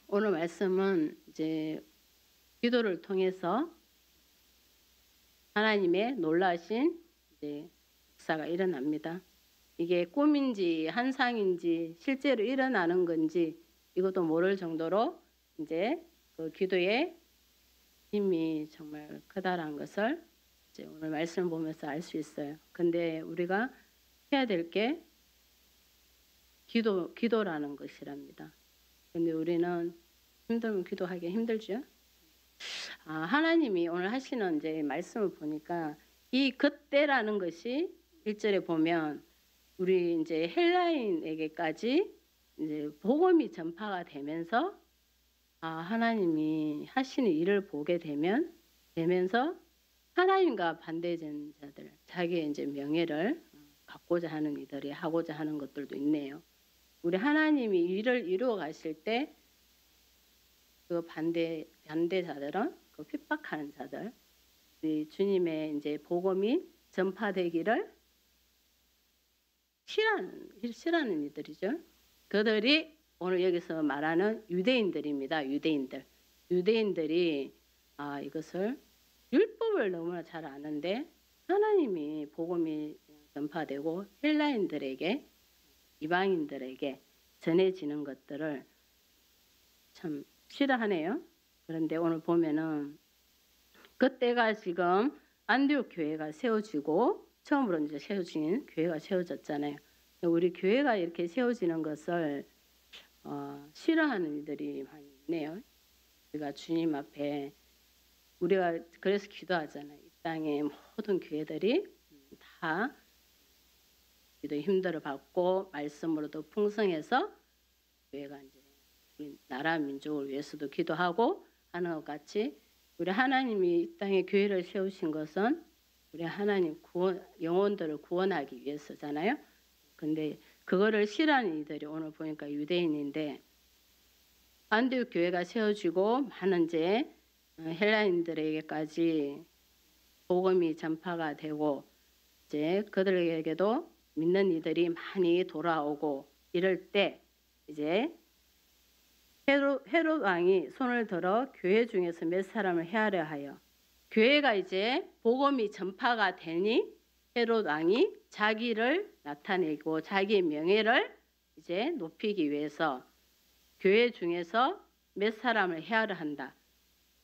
오늘 말씀은 이제 기도를 통해서 하나님의 놀라신 이제 역사가 일어납니다. 이게 꿈인지 환상인지 실제로 일어나는 건지 이것도 모를 정도로 이제 그 기도의 힘이 정말 크다라는 것을 이제 오늘 말씀을 보면서 알 수 있어요. 근데 우리가 해야 될 게 기도라는 것이랍니다. 근데 우리는 힘들면 기도하기 힘들죠. 하나님이 오늘 하시는 이제 말씀을 보니까 이 그때라는 것이 1절에 보면 우리 이제 헬라인에게까지 이제 복음이 전파가 되면서 하나님이 하시는 일을 보게 되면서 하나님과 반대된 자들, 자기의 이제 명예를 갖고자 하는 이들이 하고자 하는 것들도 있네요. 우리 하나님이 일을 이루어 가실 때 그 반대자들은 그 핍박하는 자들, 우리 주님의 이제 복음이 전파되기를 싫어하는 이들이죠. 그들이 오늘 여기서 말하는 유대인들입니다. 유대인들이 이것을 율법을 너무나 잘 아는데 하나님이 복음이 전파되고 헬라인들에게 이방인들에게 전해지는 것들을 참 싫어하네요. 그런데 오늘 보면은 그때가 지금 안디옥 교회가 세워지고 처음으로 이제 세워진 교회가 세워졌잖아요. 우리 교회가 이렇게 세워지는 것을 싫어하는 이들이 많이 있네요. 우리가 주님 앞에 우리가 그래서 기도하잖아요. 이 땅의 모든 교회들이 다 기도 힘들어 받고 말씀으로도 풍성해서 교회가 이제 우리 나라 민족을 위해서도 기도하고 하는 것 같이 우리 하나님이 이 땅에 교회를 세우신 것은 우리 하나님 영혼들을 구원하기 위해서잖아요. 근데 그거를 싫어하는 이들이 오늘 보니까 유대인인데 안디옥 교회가 세워지고 많은 이제 헬라인들에게까지 복음이 전파가 되고 이제 그들에게도 믿는 이들이 많이 돌아오고 이럴 때 이제 헤롯 왕이 손을 들어 교회 중에서 몇 사람을 해하려 하여 교회가 이제 복음이 전파가 되니 헤롯 왕이 자기를 나타내고 자기의 명예를 이제 높이기 위해서 교회 중에서 몇 사람을 해하려 한다.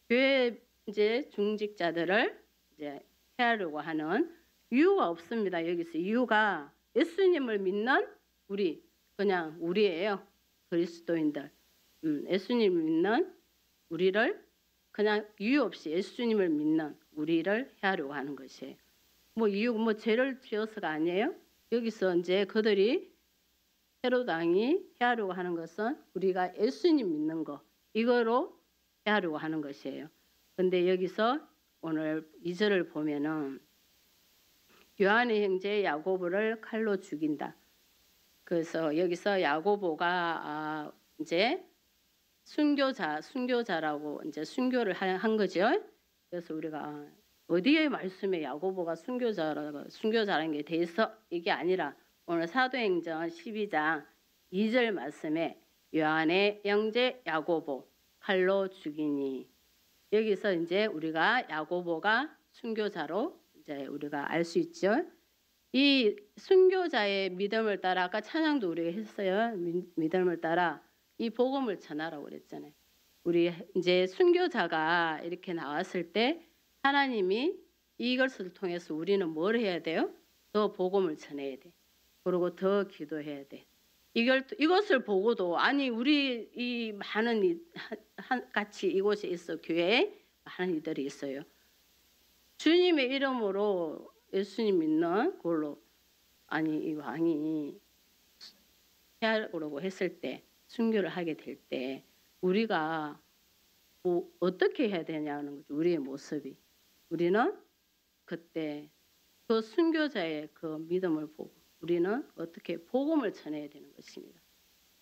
교회 이제 중직자들을 이제 해하려고 하는 이유가 없습니다. 여기서 이유가 예수님을 믿는 그냥 우리예요. 그리스도인들. 예수님을 믿는 우리를 그냥 이유 없이 예수님을 믿는 우리를 해하려고 하는 것이에요. 죄를 지어서가 아니에요. 여기서 이제 그들이 헤롯 왕이 해하려고 하는 것은 우리가 예수님 믿는 거 이거로 해하려고 하는 것이에요. 근데 여기서 오늘 2절을 보면은 요한의 형제 야고보를 칼로 죽인다. 그래서 여기서 야고보가 이제 순교자라고 이제 순교를 한 거죠. 그래서 우리가 어디에 말씀에 야고보가 순교자라는 게 돼 있어? 이게 아니라 오늘 사도행전 12장 2절 말씀에 요한의 형제 야고보 칼로 죽이니 여기서 이제 우리가 야고보가 순교자로 이제 우리가 알 수 있죠. 이 순교자의 믿음을 따라 아까 찬양도 우리가 했어요. 믿음을 따라 이 복음을 전하라고 그랬잖아요. 우리 이제 순교자가 이렇게 나왔을 때 하나님이 이것을 통해서 우리는 뭘 해야 돼요? 더 복음을 전해야 돼. 그리고 더 기도해야 돼. 이것을 보고도 우리 이 많은 같이 이곳에 있어 교회에 많은 이들이 있어요. 주님의 이름으로 예수님 믿는 그걸로 이 왕이 해하려고 했을 때 순교를 하게 될 때 우리가 어떻게 해야 되냐는 거죠. 우리의 모습이. 우리는 그때 그 순교자의 그 믿음을 보고 우리는 어떻게 복음을 전해야 되는 것입니다.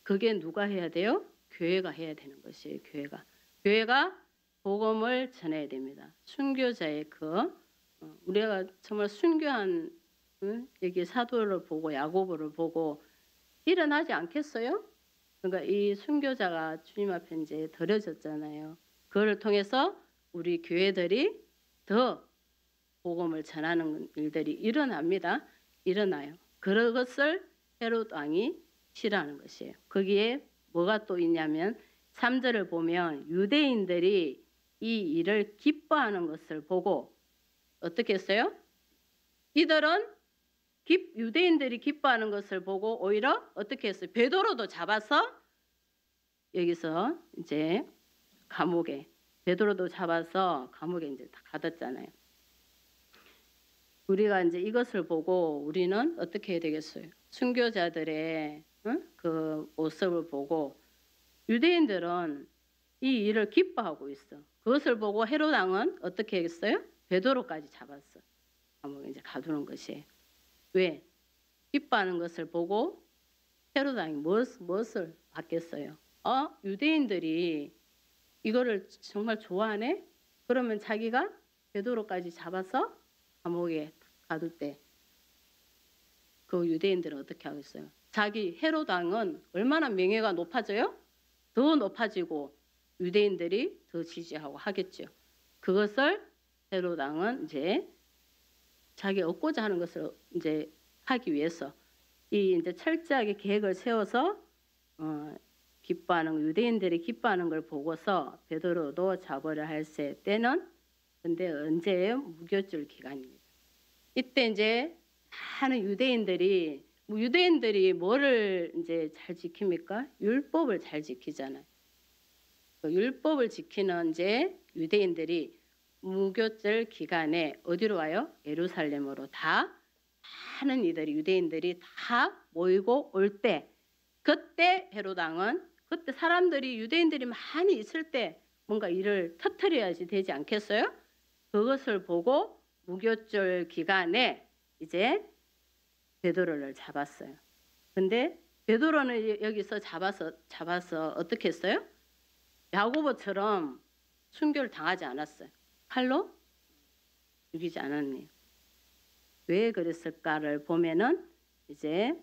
그게 누가 해야 돼요? 교회가 해야 되는 것이에요. 교회가 복음을 전해야 됩니다. 순교자의 우리가 정말 순교한 여기 사도를 보고 야고보를 보고 일어나지 않겠어요? 그러니까 이 순교자가 주님 앞에 이제 드려졌잖아요. 그거를 통해서 우리 교회들이 더 복음을 전하는 일들이 일어납니다. 일어나요. 그것을 헤롯 왕이 싫어하는 것이에요. 거기에 뭐가 또 있냐면 3절을 보면 유대인들이 이 일을 기뻐하는 것을 보고 어떻게 했어요? 이들은 유대인들이 기뻐하는 것을 보고 오히려 어떻게 했어요? 베드로도 잡아서 여기서 이제 감옥에 베드로도 잡아서 감옥에 이제 다 가뒀잖아요. 우리가 이제 이것을 보고 우리는 어떻게 해야 되겠어요? 순교자들의 그 모습을 보고 유대인들은 이 일을 기뻐하고 있어. 그것을 보고 헤롯 왕은 어떻게 했어요? 베드로까지 잡았어. 감옥에 이제 가두는 것이에요. 왜? 기뻐하는 것을 보고 헤롯 왕이 무엇을 받겠어요? 유대인들이 이거를 정말 좋아하네? 그러면 자기가 베드로까지 잡아서 감옥에 가둘 때 그 유대인들은 어떻게 하겠어요? 자기 헤롯 왕은 얼마나 명예가 높아져요? 더 높아지고 유대인들이 더 지지하고 하겠죠. 그것을 헤롯 왕은 이제 자기 얻고자 하는 것을 이제 하기 위해서 이 이제 철저하게 계획을 세워서 기뻐하는 유대인들이 기뻐하는 걸 보고서 베드로도 잡으려 할세. 때는 근데 언제예요? 무교절 기간입니다. 이때 이제 많은 유대인들이 뭐를 이제 잘 지킵니까? 율법을 잘 지키잖아요. 그 율법을 지키는 이제 유대인들이 무교절 기간에 어디로 와요? 예루살렘으로 다 많은 유대인들이 다 모이고 올 때 그때 헤롯 왕은 그때 사람들이 유대인들이 많이 있을 때 뭔가 일을 터뜨려야지 되지 않겠어요? 그것을 보고 무교절 기간에 이제 베드로를 잡았어요. 근데 베드로는 여기서 잡아서 어떻게 했어요? 야고보처럼 순교를 당하지 않았어요. 칼로 죽이지 않았네요. 왜 그랬을까를 보면은 이제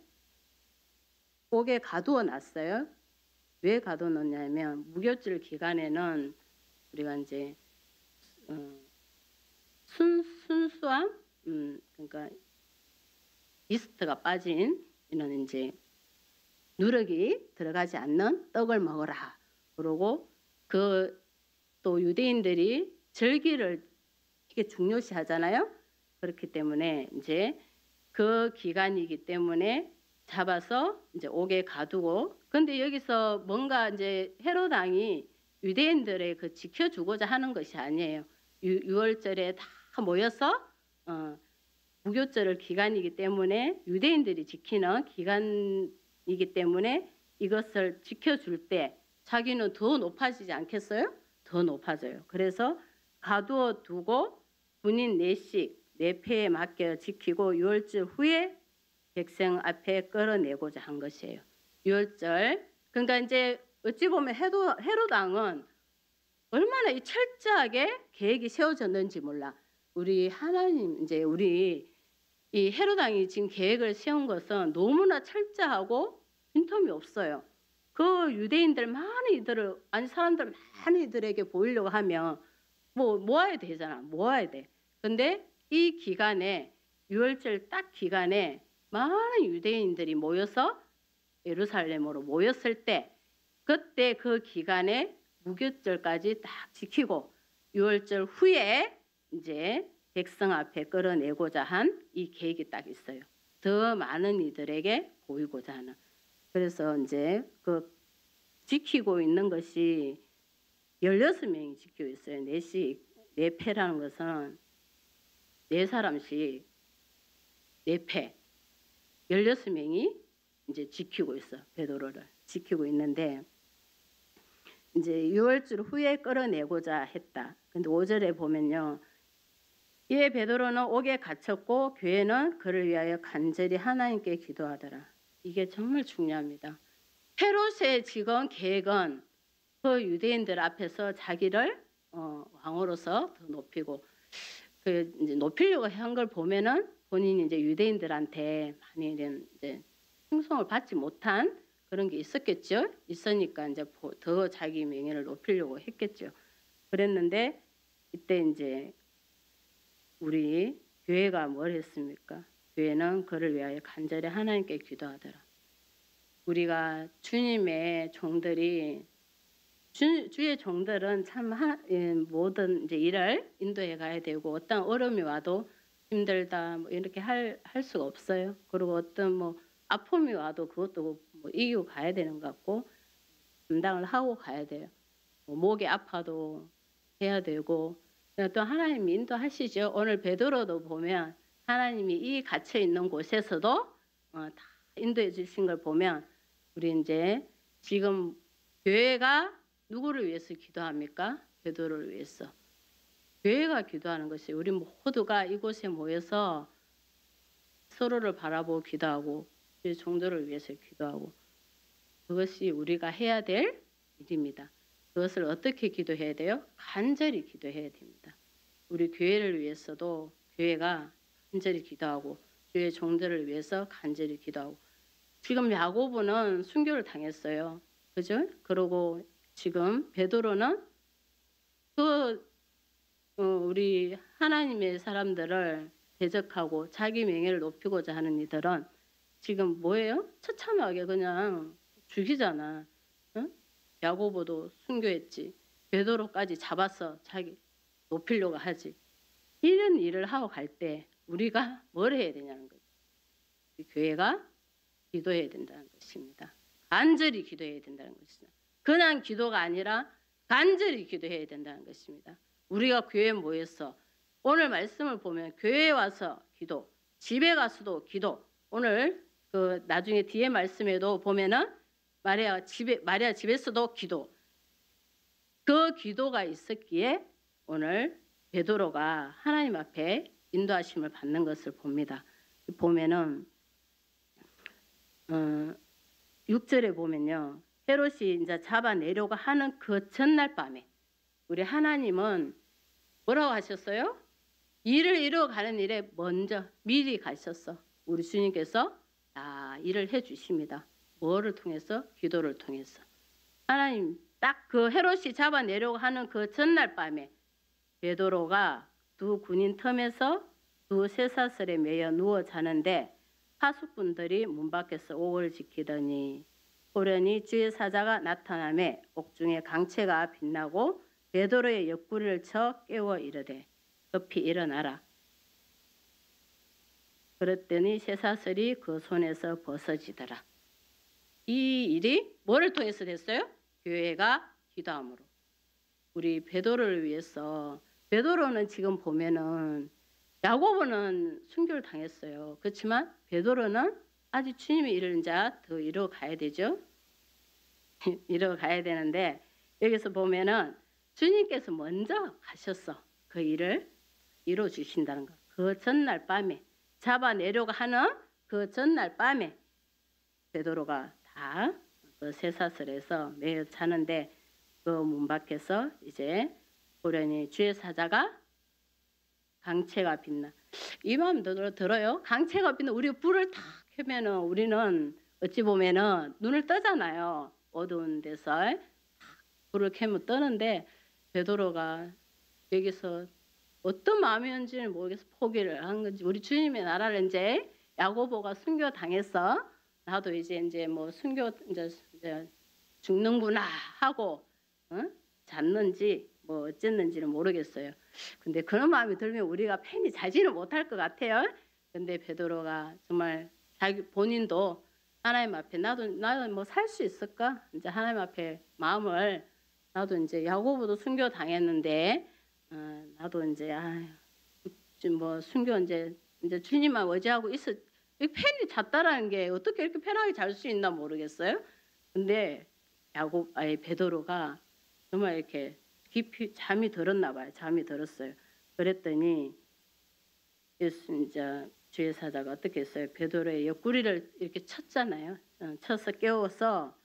옥에 가두어 놨어요. 왜 가두어 놓냐면 무교절 기간에는 우리가 이제 순수함, 그러니까 이스트가 빠진 이런 이제 누룩이 들어가지 않는 떡을 먹어라. 그러고 그 또 유대인들이 절기를 되게 중요시하잖아요. 그렇기 때문에 이제 그 기간이기 때문에 잡아서 이제 옥에 가두고 근데 여기서 뭔가 이제 헤롯 왕이 유대인들의 그 지켜주고자 하는 것이 아니에요. 유월절에 다 모여서 무교절 기간이기 때문에 유대인들이 지키는 기간이기 때문에 이것을 지켜줄 때 자기는 더 높아지지 않겠어요? 더 높아져요. 그래서 가두어 두고 군인 4씩 4패에 맡겨 지키고 유월절 후에 백성 앞에 끌어내고자 한 것이에요. 유월절. 그러니까 이제 어찌 보면 헤롯 왕은 얼마나 이 철저하게 계획이 세워졌는지 몰라. 우리 하나님 이제 우리 이 헤롯 왕이 지금 계획을 세운 것은 너무나 철저하고 빈틈이 없어요. 그 유대인들 많은 이들을 사람들 많은 이들에게 보이려고 하면 모아야 되잖아. 모아야 돼. 근데 이 기간에 유월절 딱 기간에 많은 유대인들이 모여서 예루살렘으로 모였을 때 그때 그 기간에 무교절까지 딱 지키고 유월절 후에 이제 백성 앞에 끌어내고자 한 이 계획이 딱 있어요. 더 많은 이들에게 보이고자 하는. 그래서 이제 그 지키고 있는 것이 16명이 지키고 있어요. 4씩 4패라는 것은 4사람씩 4패 16명이 이제 지키고 있어. 베드로를 지키고 있는데 이제 유월절 후에 끌어내고자 했다. 근데 5절에 보면요. 이에 베드로는 옥에 갇혔고 교회는 그를 위하여 간절히 하나님께 기도하더라. 이게 정말 중요합니다. 헤롯의 지금 계획은 그 유대인들 앞에서 자기를 왕으로서 더 높이고 그 이제 높이려고 한 걸 보면은 본인이 이제 유대인들한테 많이 이제 충성을 받지 못한 그런 게 있었겠죠. 있으니까 이제 더 자기 명예를 높이려고 했겠죠. 그랬는데 이때 이제 우리 교회가 뭘 했습니까? 교회는 그를 위하여 간절히 하나님께 기도하더라. 우리가 주님의 종들이 주의 종들은 참 모든 이제 일을 인도해 가야 되고 어떤 어려움이 와도 힘들다 뭐 이렇게 할 수가 없어요. 그리고 어떤 뭐 아픔이 와도 그것도 뭐 이기고 가야 되는 것 같고 감당을 하고 가야 돼요. 뭐 목이 아파도 해야 되고 또 하나님이 인도하시죠. 오늘 베드로도 보면 하나님이 이 갇혀 있는 곳에서도 다 인도해 주신 걸 보면 우리 이제 지금 교회가 누구를 위해서 기도합니까? 베드로를 위해서. 교회가 기도하는 것이 우리 모두가 이곳에 모여서 서로를 바라보고 기도하고 우리 종들을 위해서 기도하고 그것이 우리가 해야 될 일입니다. 그것을 어떻게 기도해야 돼요? 간절히 기도해야 됩니다. 우리 교회를 위해서도 교회가 간절히 기도하고 교회 종들을 위해서 간절히 기도하고 지금 야고보는 순교를 당했어요. 그죠? 그러고 지금 베드로는 우리 하나님의 사람들을 대적하고 자기 명예를 높이고자 하는 이들은 지금 뭐예요? 처참하게 그냥 죽이잖아. 응? 야고보도 순교했지. 베드로까지 잡아서 자기 높이려고 하지. 이런 일을 하고 갈 때 우리가 뭘 해야 되냐는 거죠. 우리 교회가 기도해야 된다는 것입니다. 간절히 기도해야 된다는 것이죠. 그냥 기도가 아니라 간절히 기도해야 된다는 것입니다. 우리가 교회에 모여서 오늘 말씀을 보면 교회에 와서 기도, 집에 가서도 기도. 오늘 그 나중에 뒤에 말씀에도 보면은 마리아 집에서도 기도. 그 기도가 있었기에 오늘 베드로가 하나님 앞에 인도하심을 받는 것을 봅니다. 보면은 6절에 보면요. 헤롯이 이제 잡아내려고 하는 그 전날 밤에 우리 하나님은 뭐라고 하셨어요? 일을 이루어 가는 일에 먼저 미리 가셨어. 우리 주님께서 일을 해 주십니다. 뭐를 통해서? 기도를 통해서. 하나님 딱 그 헤롯이 잡아내려고 하는 그 전날 밤에 베드로가 두 군인 틈에서 두 쇠사슬에 매여 누워 자는데 하숙분들이 문 밖에서 옥을 지키더니 호련히 주의 사자가 나타나매 옥중에 강채가 빛나고 베드로의 옆구리를 쳐 깨워 이르되 급히 일어나라. 그랬더니 쇠사슬이 그 손에서 벗어지더라. 이 일이 뭐를 통해서 됐어요? 교회가 기도함으로. 우리 베드로를 위해서 베드로는 지금 보면은 야고보는 순교를 당했어요. 그렇지만 베드로는 아직 주님의 일을 이제 더 이루어 가야 되죠. 이루어 가야 되는데 여기서 보면은 주님께서 먼저 가셨어. 그 일을 이루어 주신다는 거. 그 전날 밤에 잡아내려고 하는 그 전날 밤에 베드로가 다 그 쇠사슬에서 매여 자는데 그 문 밖에서 이제 호련히 주의 사자가 강채가 빛나. 이 마음도 들어요. 강채가 빛나. 우리 불을 탁 켜면은 우리는 어찌 보면은 눈을 뜨잖아요. 어두운 데서 불을 켜면 뜨는데 베드로가 여기서 어떤 마음이었는지는 모르겠어. 포기를 한 건지. 우리 주님의 나라를 이제 야고보가 순교 당해서 나도 이제 뭐 순교 이제 죽는구나 하고 잤는지 뭐 어쨌는지는 모르겠어요. 근데 그런 마음이 들면 우리가 편히 자지는 못할 것 같아요. 근데 베드로가 정말 자기 본인도 하나님 앞에 나도 뭐 살 수 있을까? 이제 하나님 앞에 마음을 나도 이제 야고보도 순교 당했는데 나도 이제 뭐 순교 이제 주님만 의지하고 있어. 편히 잤다라는 게 어떻게 이렇게 편하게 잘 수 있나 모르겠어요. 근데 베드로가 정말 이렇게 깊이 잠이 들었나 봐요. 잠이 들었어요. 그랬더니 예수 이제 주의 사자가 어떻게 했어요? 베드로의 옆구리를 이렇게 쳤잖아요. 쳐서 깨워서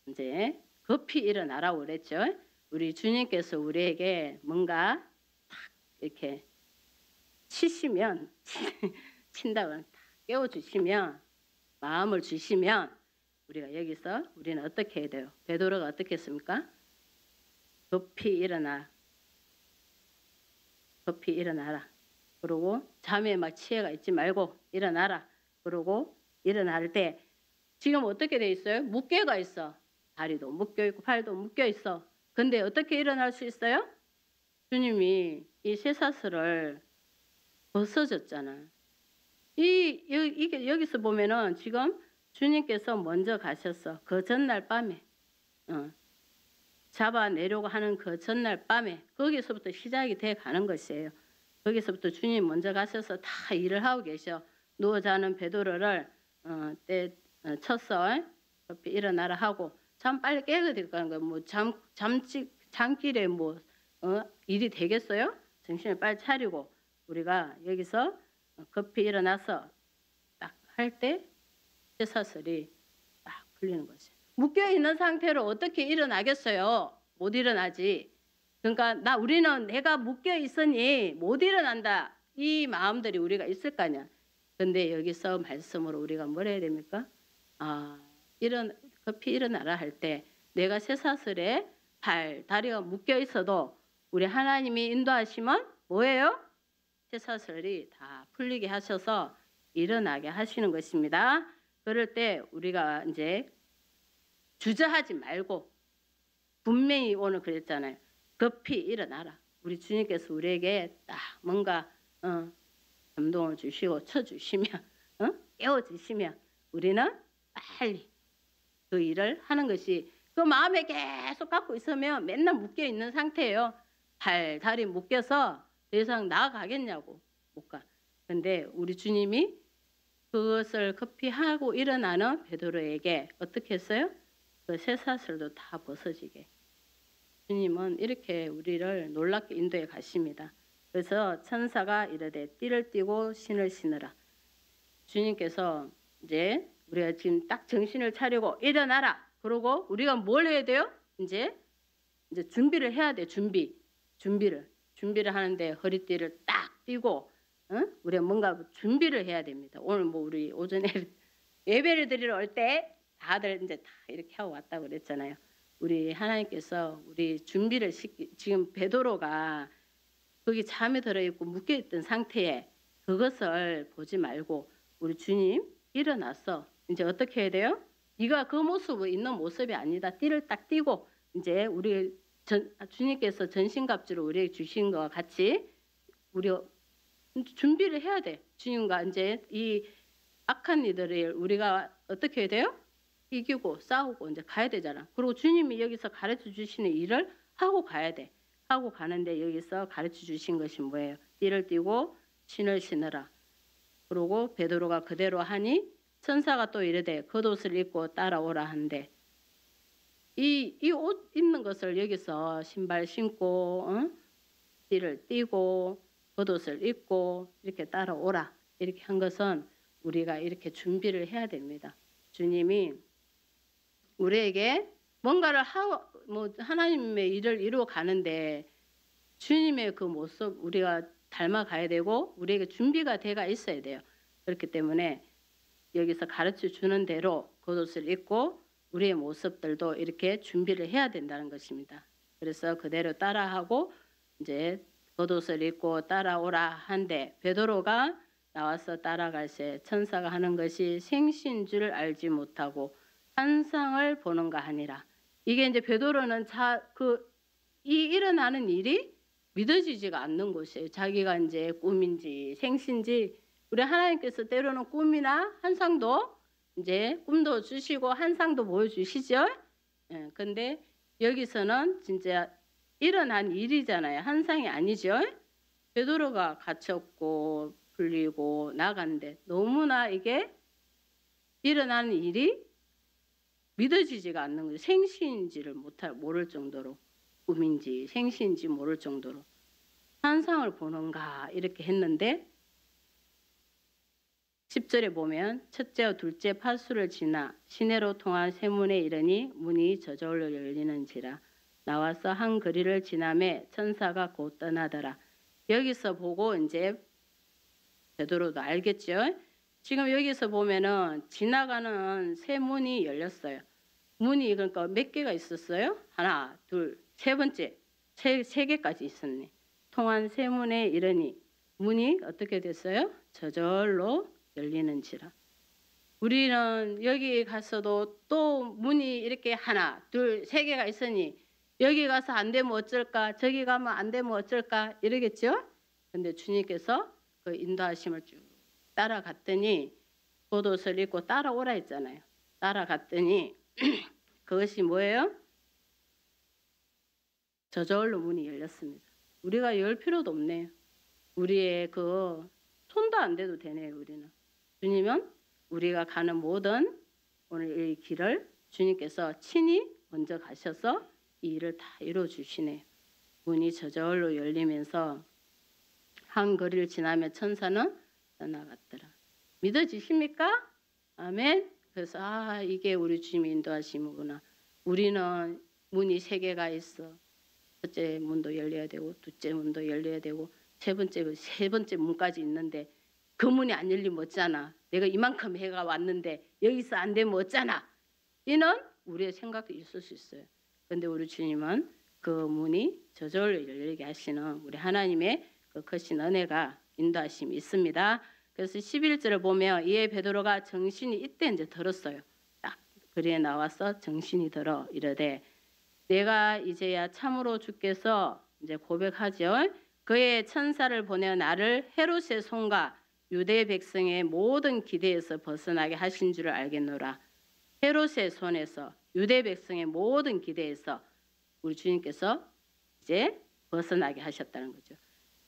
이제 급히 일어나라고 그랬죠. 우리 주님께서 우리에게 뭔가 탁 이렇게 친다고 탁 깨워주시면 마음을 주시면 우리가 여기서 우리는 어떻게 해야 돼요? 베드로가 어떻게 했습니까? 급히 일어나. 급히 일어나라. 그러고 잠에 막 치여가 있지 말고 일어나라. 그러고 일어날 때 지금 어떻게 돼 있어요? 묶여가 있어. 다리도 묶여 있고 팔도 묶여 있어. 근데 어떻게 일어날 수 있어요? 주님이 이 쇠사슬을 벗어줬잖아. 이게 여기서 보면은 지금 주님께서 먼저 가셨어. 그 전날 밤에. 잡아내려고 하는 그 전날 밤에 거기서부터 시작이 돼 가는 것이에요. 거기서부터 주님 먼저 가셔서 다 일을 하고 계셔. 누워 자는 베드로를 쳤어. 급히 일어나라 하고 잠 빨리 깨게 될 거는 뭐 잠길에 뭐 일이 되겠어요? 정신을 빨리 차리고 우리가 여기서 급히 일어나서 딱 할 때 쇠사슬이 딱 풀리는 거지. 묶여 있는 상태로 어떻게 일어나겠어요? 못 일어나지. 그러니까 우리는 내가 묶여 있으니 못 일어난다. 이 마음들이 우리가 있을 거 아니야. 근데 여기서 말씀으로 우리가 뭘 해야 됩니까? 급히 일어나라 할 때 내가 쇠사슬에 다리가 묶여 있어도 우리 하나님이 인도하시면 뭐예요? 쇠사슬이 다 풀리게 하셔서 일어나게 하시는 것입니다. 그럴 때 우리가 이제 주저하지 말고 분명히 오늘 그랬잖아요. 급히 일어나라. 우리 주님께서 우리에게 딱 뭔가 감동을 주시고 쳐주시면 깨워주시면 우리는 빨리 그 일을 하는 것이 그 마음에 계속 갖고 있으면 맨날 묶여 있는 상태예요. 다리 묶여서 더 이상 나아가겠냐고 못 가. 근데 우리 주님이 그것을 급히 하고 일어나는 베드로에게 어떻게 했어요? 그 쇠사슬도 다 벗어지게. 주님은 이렇게 우리를 놀랍게 인도해 가십니다. 그래서 천사가 이르되 띠를 띠고 신을 신으라. 주님께서 이제 우리가 지금 딱 정신을 차리고 일어나라. 그러고 우리가 뭘 해야 돼요? 이제 준비를 해야 돼. 준비를 하는데 허리띠를 딱 띠고 우리가 뭔가 준비를 해야 됩니다. 오늘 뭐 우리 오전에 예배를 드리러 올 때 다들 이제 다 이렇게 하고 왔다고 그랬잖아요. 우리 하나님께서 우리 준비를 지금 베드로가 거기 잠에 들어있고 묶여있던 상태에 그것을 보지 말고 우리 주님 일어나서 이제 어떻게 해야 돼요? 네가 그 모습으로 있는 모습이 아니다. 띠를 딱 띠고 이제 우리 주님께서 전신갑주를 우리에게 주신 것과 같이 우리 준비를 해야 돼. 주님과 이제 이 악한 이들을 우리가 어떻게 해야 돼요? 이기고 싸우고 이제 가야 되잖아. 그리고 주님이 여기서 가르쳐 주시는 일을 하고 가야 돼. 하고 가는데 여기서 가르쳐 주신 것이 뭐예요? 띠를 띠고 신을 신으라. 그리고 베드로가 그대로 하니 천사가 또 이르되 겉옷을 입고 따라오라 한대. 이 옷 입는 것을 여기서 신발 신고 띠를 띠고 겉옷을 입고 이렇게 따라오라. 이렇게 한 것은 우리가 이렇게 준비를 해야 됩니다. 주님이 우리에게 뭔가를 하고 뭐 하나님의 일을 이루어 가는데 주님의 그 모습 우리가 닮아가야 되고 우리에게 준비가 돼가 있어야 돼요. 그렇기 때문에 여기서 가르쳐 주는 대로 겉옷을 입고 우리의 모습들도 이렇게 준비를 해야 된다는 것입니다. 그래서 그대로 따라하고 이제 겉옷을 입고 따라오라 한데 베드로가 나와서 따라갈새 천사가 하는 것이 생신 줄 알지 못하고 환상을 보는가 하니라. 이게 이제 베드로는 이 일어나는 일이 믿어지지가 않는 것이에요. 자기가 이제 꿈인지 생신지 우리 하나님께서 때로는 꿈이나 환상도 이제 꿈도 주시고 환상도 보여주시죠. 근데 여기서는 진짜 일어난 일이잖아요. 환상이 아니죠. 베드로가 갇혔고 풀리고 나간데 너무나 이게 일어나는 일이 믿어지지가 않는 거예요. 생시인지를 모를 정도로 꿈인지 생시인지 모를 정도로 환상을 보는가 이렇게 했는데 10절에 보면 첫째와 둘째 파수를 지나 시내로 통한 세문에 이르니 문이 저절로 열리는지라 나와서 한 거리를 지나매 천사가 곧 떠나더라. 여기서 보고 이제 베드로도 알겠죠. 지금 여기서 보면은 지나가는 세 문이 열렸어요. 문이 그러니까 몇 개가 있었어요? 하나, 둘, 세 번째. 세 개까지 있었네. 통한 세 문에 이르니 문이 어떻게 됐어요? 저절로 열리는지라. 우리는 여기 가서도 또 문이 이렇게 하나, 둘, 세 개가 있으니 여기 가서 안 되면 어쩔까? 저기 가면 안 되면 어쩔까? 이러겠죠? 근데 주님께서 그 인도하심을 쭉 따라갔더니 겉옷을 입고 따라오라 했잖아요. 따라갔더니 그것이 뭐예요? 저절로 문이 열렸습니다. 우리가 열 필요도 없네요. 우리의 그 손도 안 대도 되네요. 우리는. 주님은 우리가 가는 모든 오늘 이 길을 주님께서 친히 먼저 가셔서 이 일을 다 이루어 주시네요. 문이 저절로 열리면서 한 거리를 지나며 천사는 떠나갔더라. 믿어지십니까? 아멘. 그래서 이게 우리 주님의 인도하심이구나. 우리는 문이 세 개가 있어. 첫째 문도 열려야 되고 둘째 문도 열려야 되고 세 번째 문까지 있는데 그 문이 안 열리면 어쩌나. 내가 이만큼 해가 왔는데 여기서 안 되면 어쩌나. 이는 우리의 생각도 있을 수 있어요. 그런데 우리 주님은 그 문이 저절로 열리게 하시는 우리 하나님의 그 크신 은혜가 인도하심이 있습니다. 그래서 11절을 보면 이에 베드로가 정신이 이때 이제 들었어요. 딱 글에 나와서 정신이 들어 이르되 내가 이제야 참으로 주께서 이제 고백하죠. 그의 천사를 보내 나를 헤롯의 손과 유대 백성의 모든 기대에서 벗어나게 하신 줄을 알겠노라. 헤롯의 손에서 유대 백성의 모든 기대에서 우리 주님께서 이제 벗어나게 하셨다는 거죠.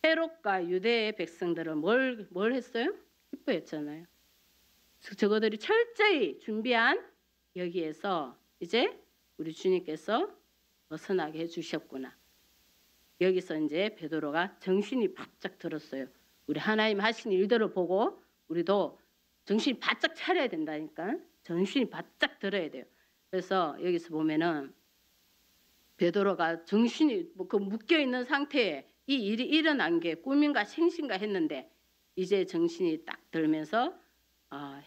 헤롯과 유대의 백성들은 뭘 했어요? 기뻐했잖아요. 저거들이 철저히 준비한 여기에서 이제 우리 주님께서 벗어나게 해주셨구나. 여기서 이제 베드로가 정신이 바짝 들었어요. 우리 하나님 하신 일들을 보고 우리도 정신이 바짝 차려야 된다니까. 정신이 바짝 들어야 돼요. 그래서 여기서 보면은 베드로가 정신이 그 묶여 있는 상태에 이 일이 일어난 게 꿈인가 생신가 했는데 이제 정신이 딱 들면서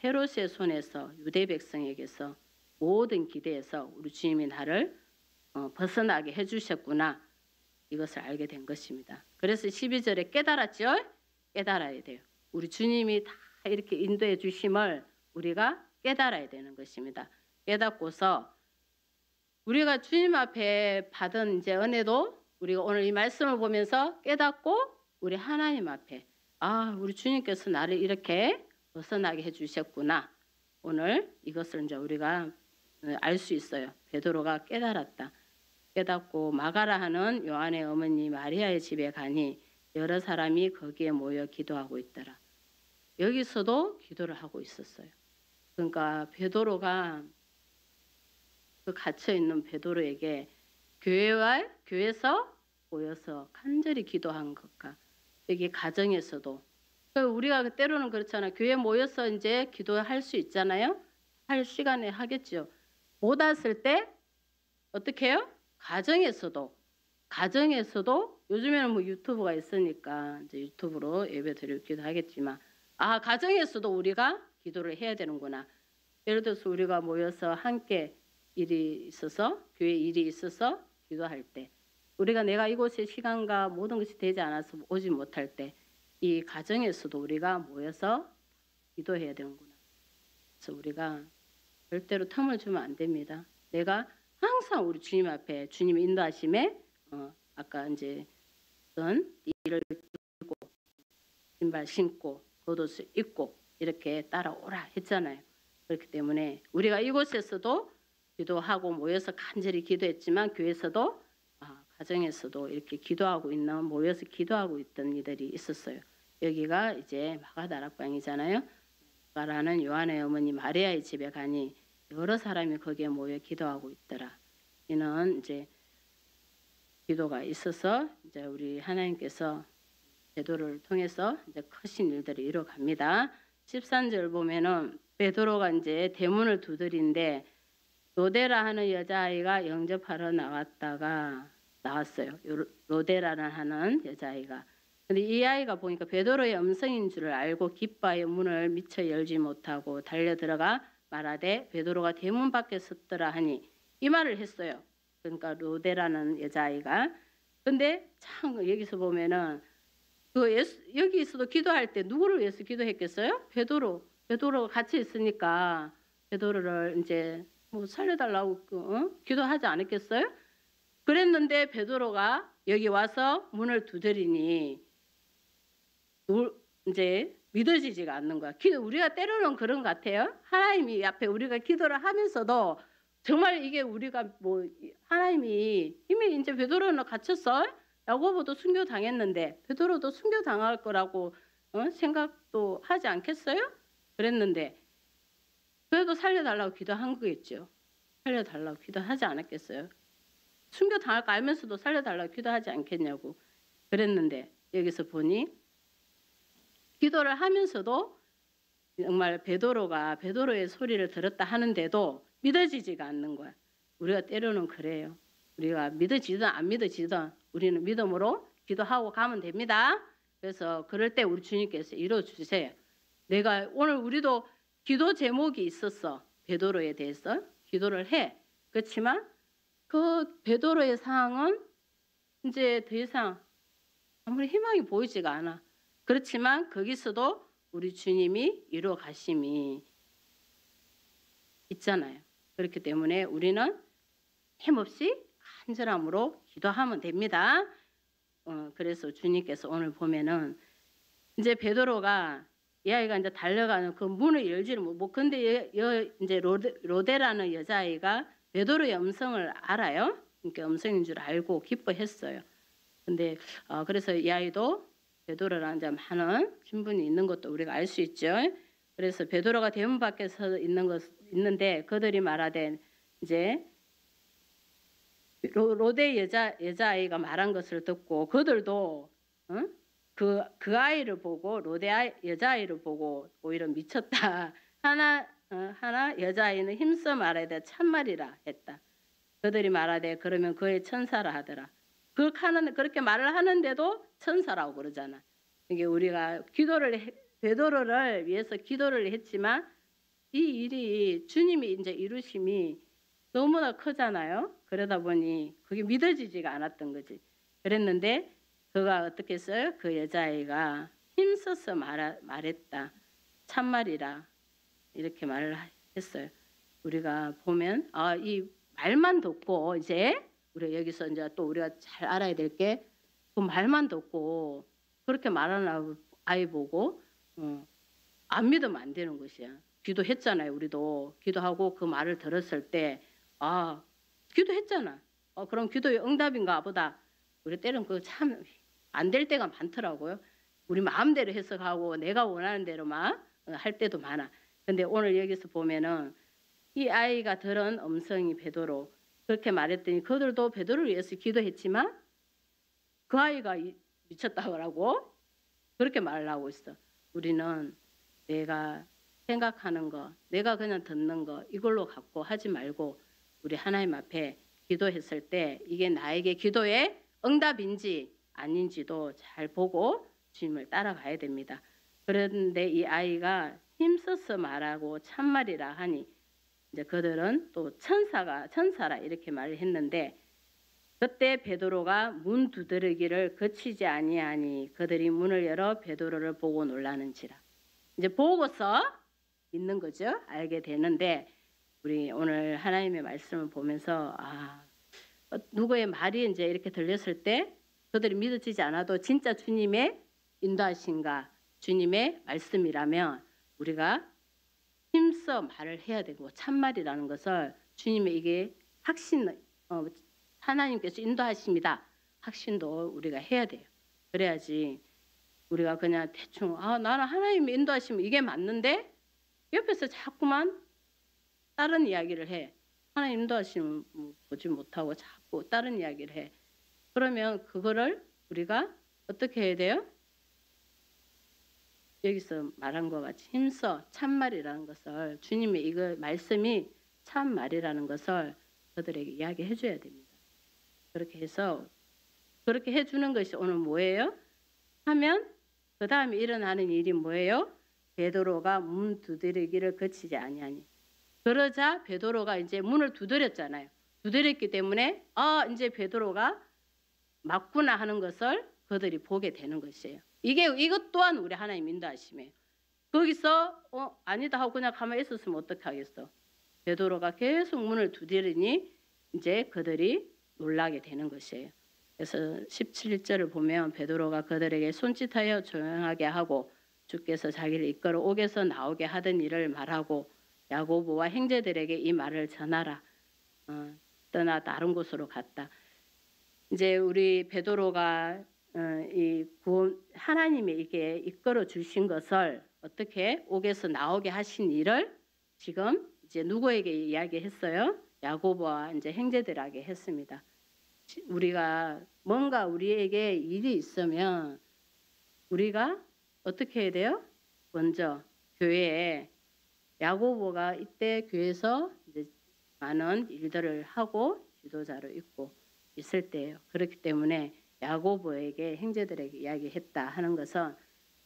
헤롯의 손에서 유대 백성에게서 모든 기대에서 우리 주님이 나를 벗어나게 해주셨구나. 이것을 알게 된 것입니다. 그래서 12절에 깨달았죠? 깨달아야 돼요. 우리 주님이 다 이렇게 인도해 주심을 우리가 깨달아야 되는 것입니다. 깨닫고서 우리가 주님 앞에 받은 이제 은혜도 우리가 오늘 이 말씀을 보면서 깨닫고 우리 하나님 앞에 우리 주님께서 나를 이렇게 벗어나게 해주셨구나. 오늘 이것을 이제 우리가 알 수 있어요. 베드로가 깨달았다. 깨닫고 마가라 하는 요한의 어머니 마리아의 집에 가니 여러 사람이 거기에 모여 기도하고 있더라. 여기서도 기도를 하고 있었어요. 그러니까 베드로가 그 갇혀 있는 베드로에게 교회에서 모여서 간절히 기도한 것과 여기 가정에서도 우리가 때로는 그렇잖아요. 교회 모여서 이제 기도할 수 있잖아요. 할 시간에 하겠죠. 못 왔을 때 어떻게 해요? 가정에서도 요즘에는 뭐 유튜브가 있으니까 이제 유튜브로 예배 드리기도 하겠지만 가정에서도 우리가 기도를 해야 되는구나. 예를 들어서 우리가 모여서 함께 일이 있어서 교회 일이 있어서 기도할 때 우리가 내가 이곳에 시간과 모든 것이 되지 않아서 오지 못할 때 이 가정에서도 우리가 모여서 기도해야 되는구나. 그래서 우리가 절대로 텀을 주면 안 됩니다. 내가 항상 우리 주님 앞에 주님의 인도하심에 아까 이제 어떤 일을 들고 신발 신고 겉옷을 입고 이렇게 따라오라 했잖아요. 그렇기 때문에 우리가 이곳에서도 기도하고 모여서 간절히 기도했지만 교회에서도 가정에서도 이렇게 기도하고 있는 모여서 기도하고 있던 이들이 있었어요. 여기가 이제 마가다락방이잖아요. 마가라는 요한의 어머니 마리아의 집에 가니 여러 사람이 거기에 모여 기도하고 있더라. 이는 이제 기도가 있어서 이제 우리 하나님께서 베드로를 통해서 이제 크신 일들을 이뤄갑니다. 13절 보면은 베드로가 이제 대문을 두드린데 로데라 하는 여자아이가 영접하러 나왔어요. 로데라는 하는 여자아이가 근데 이 아이가 보니까 베드로의 음성인 줄을 알고 기뻐하여 문을 미처 열지 못하고 달려 들어가 말하되 베드로가 대문 밖에 섰더라 하니 이 말을 했어요. 그러니까 로데라는 여자아이가. 근데 참 여기서 보면은 여기서도 기도할 때 누구를 위해서 기도했겠어요? 베드로가 같이 있으니까 베드로를 이제 뭐 살려달라고 기도하지 않았겠어요? 그랬는데 베드로가 여기 와서 문을 두드리니 이제 믿어지지가 않는 거야. 우리가 때로는 그런 것 같아요. 하나님이 앞에 우리가 기도를 하면서도 정말 이게 우리가 뭐 하나님이 이미 이제 베드로는 갇혔어. 야고보도 순교 당했는데 베드로도 순교 당할 거라고 생각도 하지 않겠어요? 그랬는데 그래도 살려달라고 기도한 거겠죠. 살려달라고 기도하지 않았겠어요? 순교 당할 거 알면서도 살려달라고 기도하지 않겠냐고 그랬는데 여기서 보니 기도를 하면서도 정말 베드로의 소리를 들었다 하는데도 믿어지지가 않는 거야. 우리가 때로는 그래요. 우리가 믿어지든 안 믿어지든 우리는 믿음으로 기도하고 가면 됩니다. 그래서 그럴 때 우리 주님께서 이루어주세요. 내가 오늘 우리도 기도 제목이 있었어. 베드로에 대해서 기도를 해. 그렇지만 그 베드로의 상황은 이제 더 이상 아무리 희망이 보이지가 않아. 그렇지만 거기서도 우리 주님이 이루어 가심이 있잖아요. 그렇기 때문에 우리는 힘없이 간절함으로 기도하면 됩니다. 그래서 주님께서 오늘 보면은 이제 베드로가 이 아이가 이제 달려가는 그 문을 열지를 못. 근데 이제 로데라는 여자아이가 베드로의 음성을 알아요. 그러니까 음성인 줄 알고 기뻐했어요. 근데 그래서 이 아이도 베드로랑 이제 많은 친분이 있는 것도 우리가 알 수 있죠. 그래서 베드로가 대문 밖에서 있는데 그들이 말하되 이제 로데 여자아이가 말한 것을 듣고 그들도 그 아이를 보고 여자아이를 보고 오히려 미쳤다. 하나 여자아이는 힘써 말하되 참말이라 했다. 그들이 말하되 그러면 그의 천사라 하더라. 그렇게 말을 하는데도 천사라고 그러잖아. 이게 우리가 베드로를 위해서 기도를 했지만 이 일이 주님이 이제 이루심이 너무나 크잖아요. 그러다 보니 그게 믿어지지가 않았던 거지. 그랬는데 그가 어떻게 했어요? 그 여자아이가 힘써서 말했다. 참말이라 이렇게 말을 했어요. 우리가 보면 이 말만 듣고 이제 우리 여기서 이제 또 우리가 잘 알아야 될 게 그 말만 듣고 그렇게 말하는 아이 보고 안 믿으면 안 되는 것이야. 기도했잖아요. 우리도 기도하고 그 말을 들었을 때 기도했잖아. 그럼 기도의 응답인가 보다. 우리 때는 그 참 안 될 때가 많더라고요. 우리 마음대로 해석하고 내가 원하는 대로만 할 때도 많아. 근데 오늘 여기서 보면은 이 아이가 들은 음성이 베드로 그렇게 말했더니 그들도 베드로를 위해서 기도했지만 그 아이가 미쳤다고 하고 그렇게 말을 하고 있어. 우리는 내가 생각하는 거, 내가 그냥 듣는 거 이걸로 갖고 하지 말고 우리 하나님 앞에 기도했을 때 이게 나에게 기도의 응답인지 아닌지도 잘 보고 주님을 따라가야 됩니다. 그런데 이 아이가 힘써서 말하고 참말이라 하니 이제 그들은 또 천사라 이렇게 말을 했는데 그때 베드로가 문 두드리기를 그치지 아니하니 그들이 문을 열어 베드로를 보고 놀라는지라. 이제 보고서 믿는 거죠. 알게 되는데 우리 오늘 하나님의 말씀을 보면서 누구의 말이 이제 이렇게 들렸을 때 그들이 믿어지지 않아도 진짜 주님의 인도하신가 주님의 말씀이라면 우리가 힘써 말을 해야 되고 참말이라는 것을 주님의 이게 하나님께서 인도하십니다. 확신도 우리가 해야 돼요. 그래야지 우리가 그냥 대충 나는 하나님의 인도하시면 이게 맞는데 옆에서 자꾸만 다른 이야기를 해. 하나님 인도하시면 보지 못하고 자꾸 다른 이야기를 해. 그러면 그거를 우리가 어떻게 해야 돼요? 여기서 말한 것 같이 힘써 참말이라는 것을 주님의 이거 말씀이 참말이라는 것을 그들에게 이야기해 줘야 됩니다. 그렇게 해서 그렇게 해주는 것이 오늘 뭐예요? 하면 그 다음에 일어나는 일이 뭐예요? 베드로가 문 두드리기를 그치지 아니하니. 그러자 베드로가 이제 문을 두드렸잖아요. 두드렸기 때문에 이제 베드로가 맞구나 하는 것을 그들이 보게 되는 것이에요. 이것 또한 우리 하나님 인도하심이에요. 거기서 아니다 하고 그냥 가만히 있었으면 어떻게 하겠어? 베드로가 계속 문을 두드리니 이제 그들이 놀라게 되는 것이에요. 그래서 17절을 보면 베드로가 그들에게 손짓하여 조용하게 하고 주께서 자기를 이끌어 옥에서 나오게 하던 일을 말하고 야고보와 형제들에게 이 말을 전하라. 떠나 다른 곳으로 갔다. 이제 우리 베드로가 이 구원 하나님이 이게 이끌어 주신 것을 어떻게 옥에서 나오게 하신 일을 지금 이제 누구에게 이야기했어요? 야고보와 이제 형제들에게 했습니다. 우리가 뭔가 우리에게 일이 있으면 우리가 어떻게 해야 돼요? 먼저 교회에 야고보가 이때 교회에서 이제 많은 일들을 하고 지도자로 있고 있을 때예요. 그렇기 때문에 야고보에게 형제들에게 이야기했다 하는 것은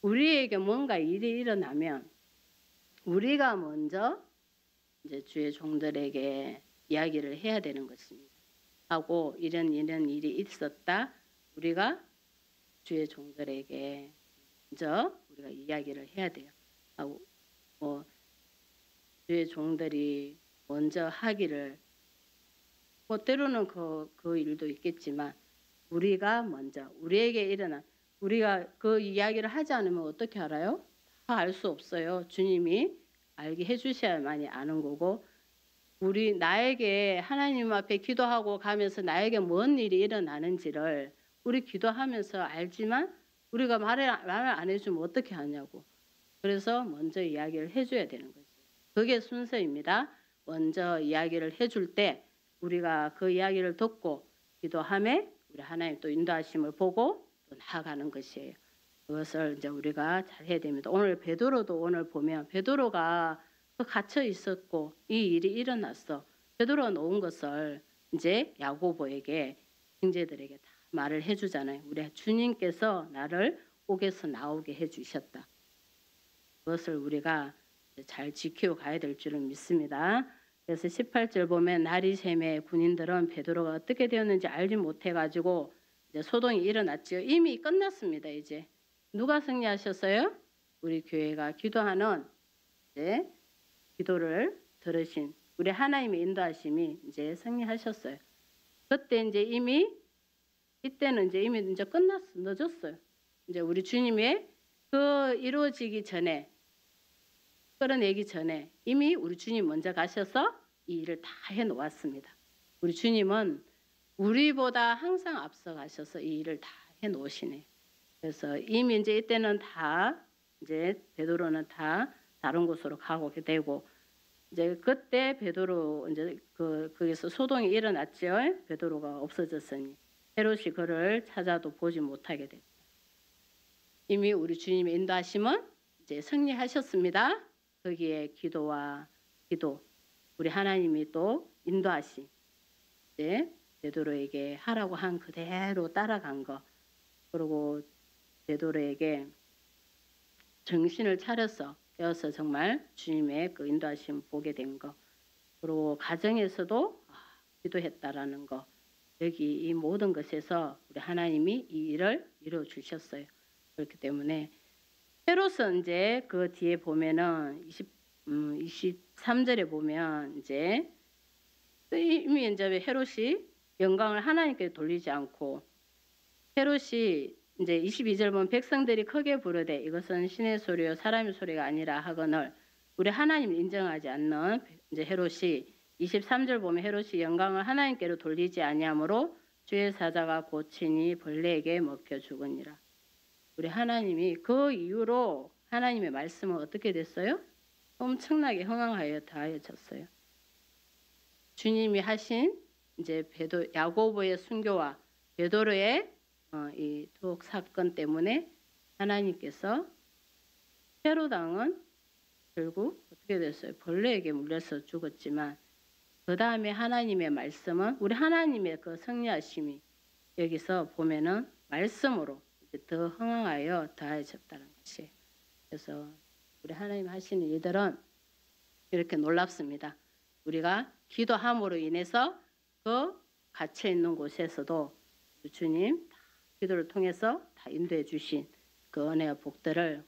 우리에게 뭔가 일이 일어나면 우리가 먼저 이제 주의 종들에게 이야기를 해야 되는 것입니다. 하고 이런 일이 있었다. 우리가 주의 종들에게 먼저 우리가 이야기를 해야 돼요. 하고 주의 종들이 먼저 하기를 때로는 그 일도 있겠지만 우리가 먼저 우리에게 일어난 우리가 그 이야기를 하지 않으면 어떻게 알아요? 다 알 수 없어요. 주님이 알게 해주셔야만이 아는 거고 나에게 하나님 앞에 기도하고 가면서 나에게 뭔 일이 일어나는지를 우리 기도하면서 알지만 우리가 말을 안 해주면 어떻게 하냐고. 그래서 먼저 이야기를 해줘야 되는 거죠. 그게 순서입니다. 먼저 이야기를 해줄 때 우리가 그 이야기를 듣고 기도함에 우리 하나님 또 인도하심을 보고 또 나아가는 것이에요. 그것을 이제 우리가 잘 해야 됩니다. 오늘 베드로도 오늘 보면 베드로가 갇혀 있었고 이 일이 일어났어. 베드로가 놓은 것을 이제 야고보에게 형제들에게 다 말을 해주잖아요. 우리 주님께서 나를 옥에서 나오게 해주셨다. 그것을 우리가 잘 지키고 가야 될 줄은 믿습니다. 그래서 18절 보면 날이 새매 군인들은 베드로가 어떻게 되었는지 알지 못해가지고 이제 소동이 일어났지요. 이미 끝났습니다. 이제 누가 승리하셨어요? 우리 교회가 기도하는 이제 기도를 들으신 우리 하나님의 인도하심이 이제 승리하셨어요. 그때 이제 이때는 이제 끝났어. 늦었어요. 이제 우리 주님의 그 이루어지기 전에 끌어내기 전에 이미 우리 주님 먼저 가셔서 이 일을 다 해놓았습니다. 우리 주님은 우리보다 항상 앞서 가셔서 이 일을 다 해놓으시네. 그래서 이미 이제 이때는 다 이제 베드로는 다 다른 곳으로 가고 되고 이제 그때 베드로 이제 거기서 소동이 일어났죠. 베드로가 없어졌으니 헤롯이 그를 찾아도 보지 못하게 됐다. 이미 우리 주님의 인도하심은 이제 승리하셨습니다. 거기에 기도 우리 하나님이 또 인도하심 이제 베드로에게 하라고 한 그대로 따라간 거 그리고 베드로에게 정신을 차려서 깨어서 정말 주님의 그 인도하심 보게 된 거 그리고 가정에서도 기도했다라는 거 여기 이 모든 것에서 우리 하나님이 이 일을 이루어 주셨어요. 그렇기 때문에 헤롯은 이제 그 뒤에 보면은 23절에 보면 이제 이미 이제 헤롯이 영광을 하나님께 돌리지 않고 헤롯이 이제 22절 보면 백성들이 크게 부르되 이것은 신의 소리요 사람의 소리가 아니라 하거늘 우리 하나님을 인정하지 않는 이제 헤롯이 23절 보면 헤롯이 영광을 하나님께로 돌리지 아니하므로 주의 사자가 고치니 벌레에게 먹혀 죽으니라. 우리 하나님이 그 이후로 하나님의 말씀은 어떻게 됐어요? 엄청나게 흥황하여 다하여졌어요. 주님이 하신 이제 야고보의 순교와 베드로의 이 투옥 사건 때문에 하나님께서 헤롯 왕은 결국 어떻게 됐어요? 벌레에게 물려서 죽었지만 그 다음에 하나님의 말씀은 우리 하나님의 그 승리하심이 여기서 보면은 말씀으로 더 흥황하여 더해졌다는 것이. 그래서 우리 하나님 하시는 일들은 이렇게 놀랍습니다. 우리가 기도함으로 인해서 그 갇혀 있는 곳에서도 주님 기도를 통해서 다 인도해 주신 그 은혜와 복들을